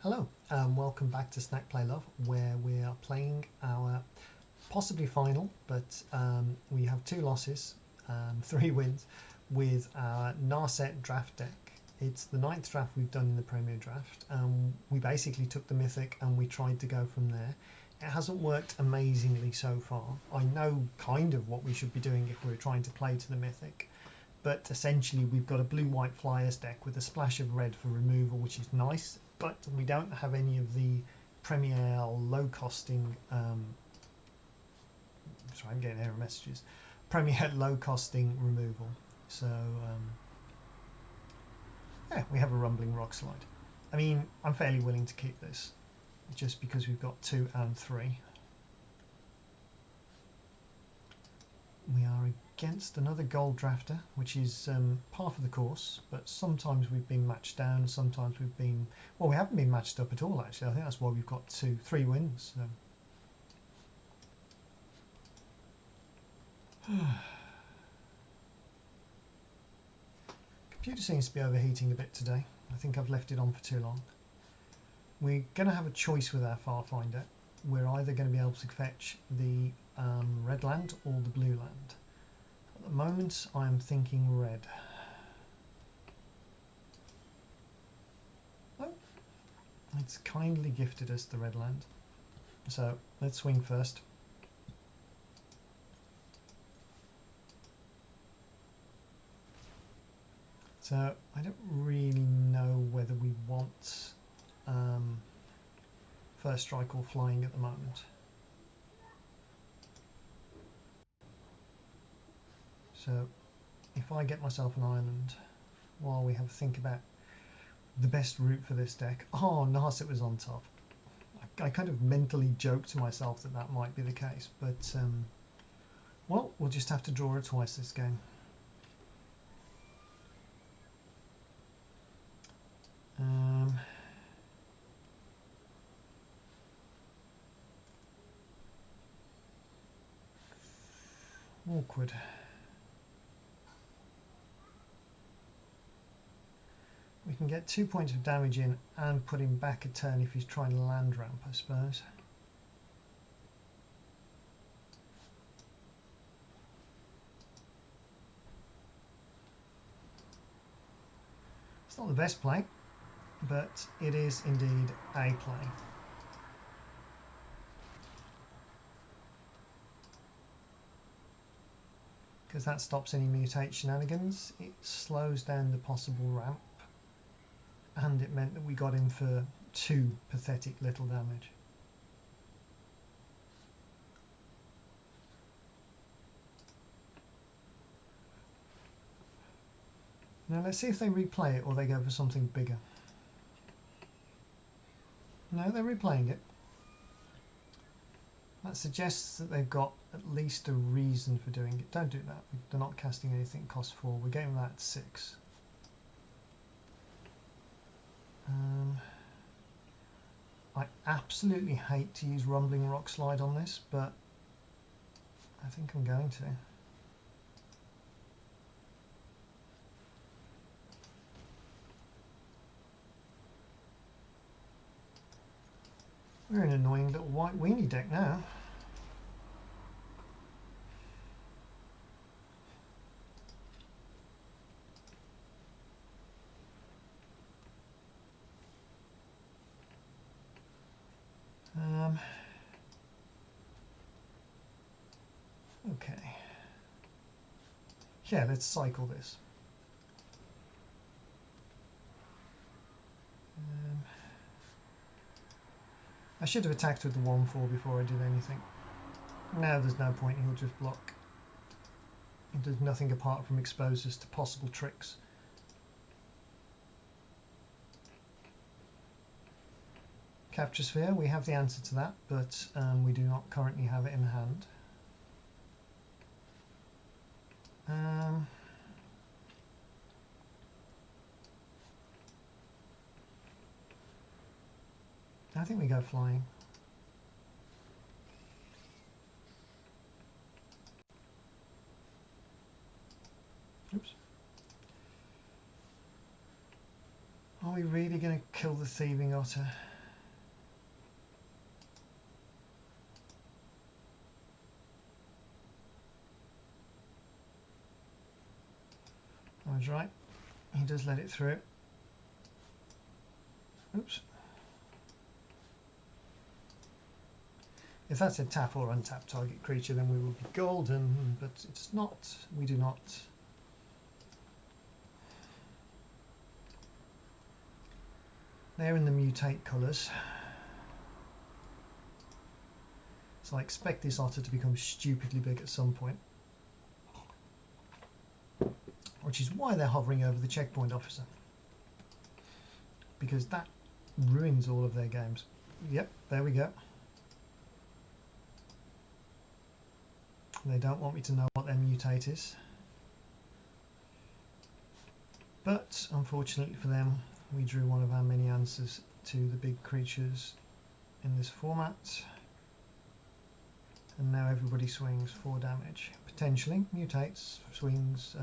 Hello, welcome back to Snack Play Love, where we are playing our possibly final, but we have 2 losses, 3 wins with our Narset draft deck. It's the 9th draft we've done in the Premier Draft. We basically took the mythic and we tried to go from there. It hasn't worked amazingly so far. I know kind of what we should be doing if we were trying to play to the mythic, but essentially we've got a blue-white flyers deck with a splash of red for removal, which is nice, but we don't have any of the Premier low costing sorry, I'm getting error messages. Premier low costing removal. So yeah, we have a rumbling rock slide. I mean, I'm fairly willing to keep this just because we've got 2 and 3. We are against another gold drafter, which is par for the course, but sometimes we've been matched down, sometimes we've been, well, we haven't been matched up at all actually. I think that's why we've got 3 wins. Computer seems to be overheating a bit today. I think I've left it on for too long. We're going to have a choice with our Farfinder. We're either going to be able to fetch the red land or the blue land. At the moment I'm thinking red. Oh, it's kindly gifted us the red land. So let's swing first. So I don't really know whether we want first strike or flying at the moment. So if I get myself an island while we have a think about the best route for this deck. Oh, Narset was on top. I kind of mentally joked to myself that that might be the case, but well, we'll just have to draw it twice this game. Awkward. We can get 2 points of damage in and put him back a turn if he's trying to land ramp, I suppose. It's not the best play, but it is indeed a play. Because that stops any mutate shenanigans. It slows down the possible ramp, and it meant that we got in for 2 pathetic little damage. Now let's see if they replay it or they go for something bigger. No, they're replaying it. That suggests that they've got at least a reason for doing it. Don't do that. They're not casting anything cost 4. We're getting that at 6. I absolutely hate to use Rumbling Rock Slide on this, but I think I'm going to. We're an annoying little white weenie deck now. Okay. Yeah, let's cycle this. I should have attacked with the 1-4 before I did anything. Now there's no point, he'll just block. It does nothing apart from expose us to possible tricks. Capture Sphere, we have the answer to that, but we do not currently have it in hand. I think we go flying. Oops. Are we really going to kill the thieving otter? I was right. He does let it through. Oops. If that said tap or untap target creature, then we would be golden, but it's not. We do not. They're in the mutate colours. So I expect this otter to become stupidly big at some point. Which is why they're hovering over the checkpoint officer. Because that ruins all of their games. Yep, there we go. They don't want me to know what their mutate is. But unfortunately for them, we drew one of our many answers to the big creatures in this format. And now everybody swings 4 damage. Potentially, mutates, swings,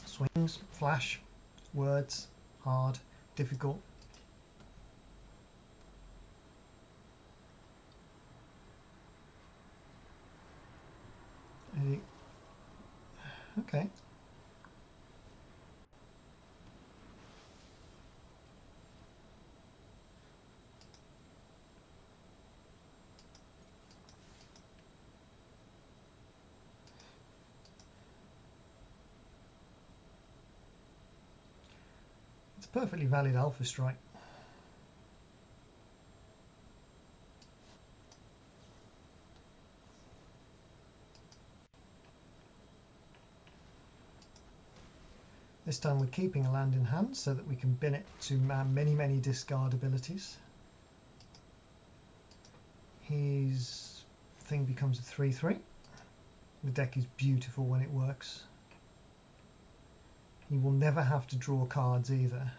swings, flash, words, hard, difficult. Okay. It's a perfectly valid alpha strike. This time we're keeping a land in hand so that we can bin it to our many discard abilities. His thing becomes a 3/3. The deck is beautiful when it works. He will never have to draw cards either.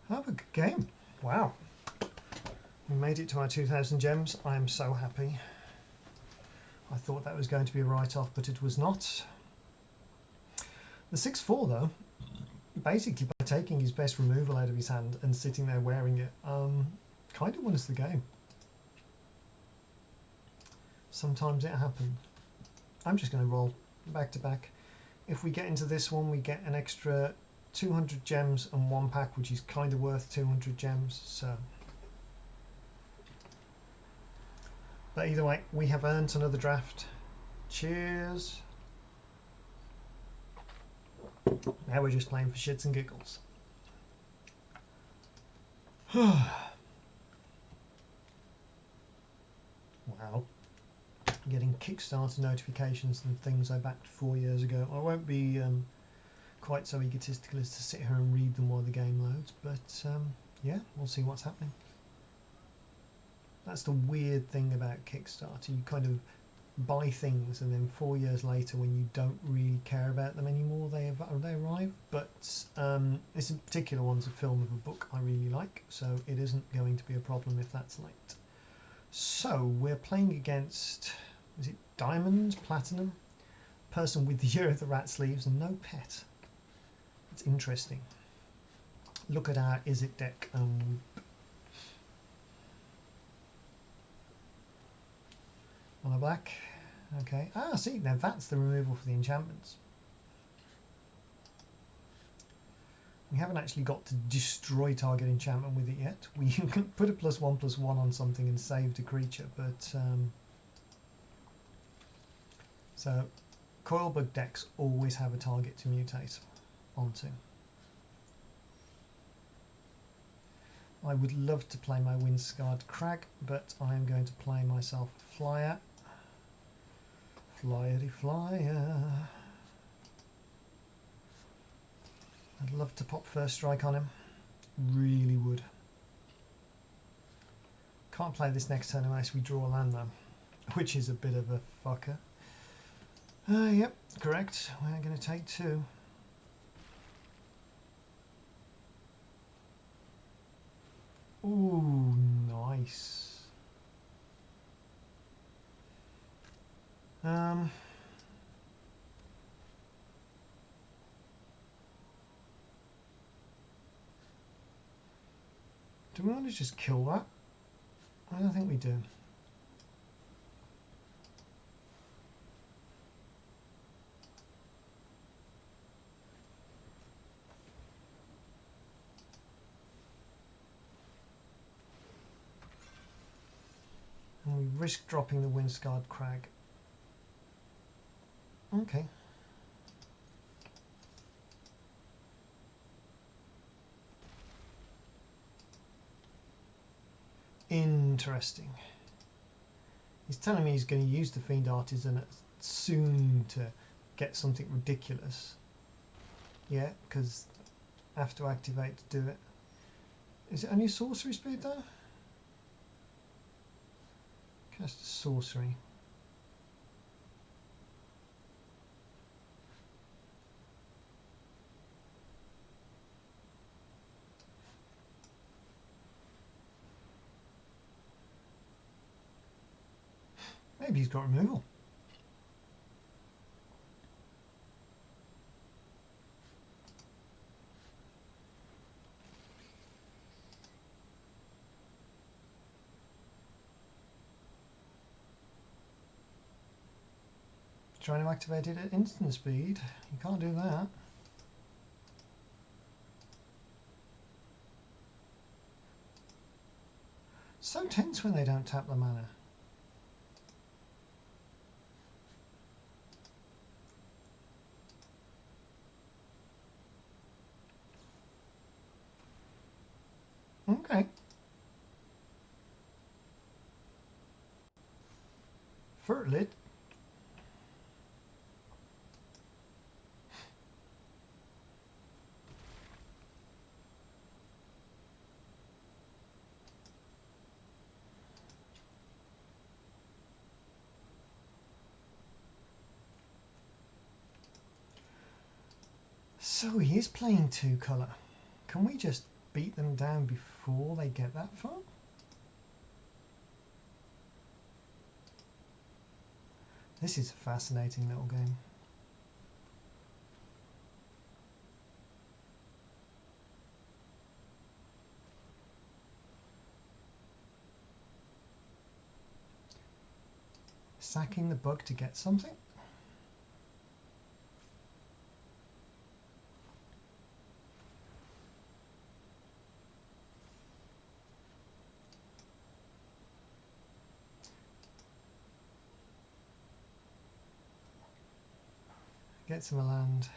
Have a good game. Wow. We made it to our 2000 gems. I am so happy. I thought that was going to be a write-off, but it was not. The 6/4 though, basically by taking his best removal out of his hand and sitting there wearing it, kind of won us the game. Sometimes it happened. I'm just going to roll back to back. If we get into this one, we get an extra 200 gems and 1 pack, which is kind of worth 200 gems. So, but either way, we have earned another draft. Cheers. Now we're just playing for shits and giggles. Wow. Getting Kickstarter notifications and things I backed 4 years ago. I won't be quite so egotistical as to sit here and read them while the game loads, but yeah, we'll see what's happening. That's the weird thing about Kickstarter. You kind of buy things and then 4 years later, when you don't really care about them anymore, they arrive. But this in particular one's a film of a book I really like, so it isn't going to be a problem if that's late. So we're playing against, is it Diamond, Platinum? Person with the Year of the Rat sleeves and no pet. It's interesting. Look at our Is It deck. On a black. Okay. Ah, see, now that's the removal for the enchantments. We haven't actually got to destroy target enchantment with it yet. We can put a +1/+1 on something and save the creature, but so Coilbug decks always have a target to mutate onto. I would love to play my Windscarred Crag, but I am going to play myself a Flyer. Flyery flyer. I'd love to pop first strike on him. Really would. Can't play this next turn unless we draw a land though, which is a bit of a fucker. Yep, correct. We're going to take 2. Ooh, nice. Do we want to just kill that? I don't think we do. risk dropping the Windscarred Crag. Okay. Interesting. He's telling me he's going to use the Fiend Artisan soon to get something ridiculous. Yeah, because I have to activate to do it. Is it only sorcery speed though? Cast a sorcery. Maybe he's got removal. Trying to activate it at instant speed. You can't do that. So tense when they don't tap the mana. Okay. Fertlit. So he is playing 2 colour. Can we just beat them down before they get that far? This is a fascinating little game. Sacking the bug to get something? Gets him a land.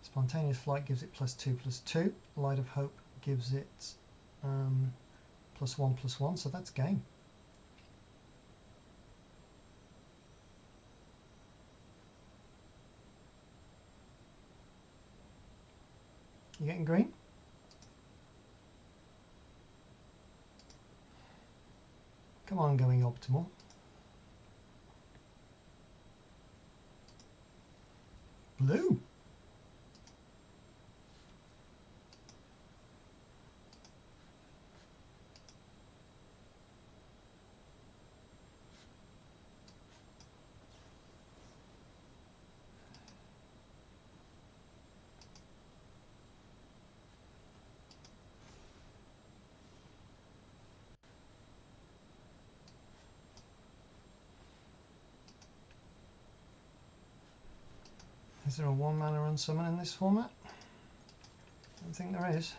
Spontaneous Flight gives it +2/+2. Light of Hope gives it +1/+1, so that's game. You getting green? Come on, going optimal. Blue. Is there a 1 mana unsummon in this format? I don't think there is.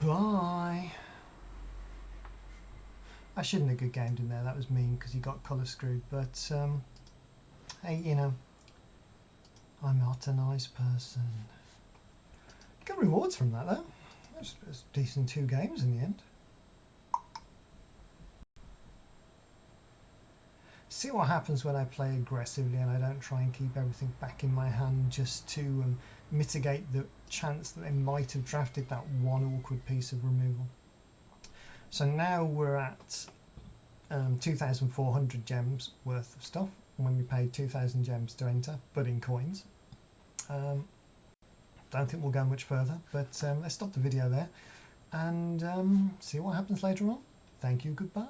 Bye. I shouldn't have good gamed in there, that was mean because he got colour screwed, but hey, you know, I'm not a nice person. Got rewards from that though. That's decent 2 games in the end. See what happens when I play aggressively and I don't try and keep everything back in my hand just to mitigate the chance that they might have drafted that one awkward piece of removal. So now we're at 2,400 gems worth of stuff when we paid 2,000 gems to enter, but in coins. Don't think we'll go much further, but let's stop the video there and see what happens later on. Thank you, goodbye.